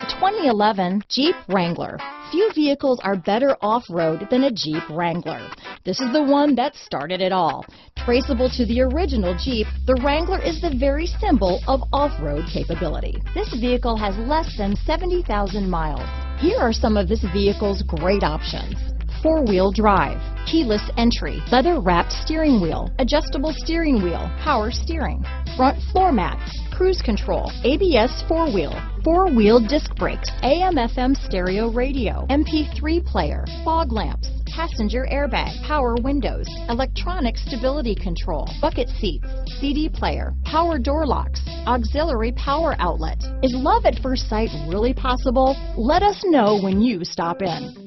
2011 Jeep Wrangler. Few vehicles are better off-road than a Jeep Wrangler. This is the one that started it all. Traceable to the original Jeep, the Wrangler is the very symbol of off-road capability. This vehicle has less than 70,000 miles. Here are some of this vehicle's great options: four-wheel drive, keyless entry, leather-wrapped steering wheel, adjustable steering wheel, power steering, front floor mats, cruise control, ABS four-wheel disc brakes, AM/FM stereo radio, MP3 player, fog lamps, passenger airbag, power windows, electronic stability control, bucket seats, CD player, power door locks, auxiliary power outlet. Is love at first sight really possible? Let us know when you stop in.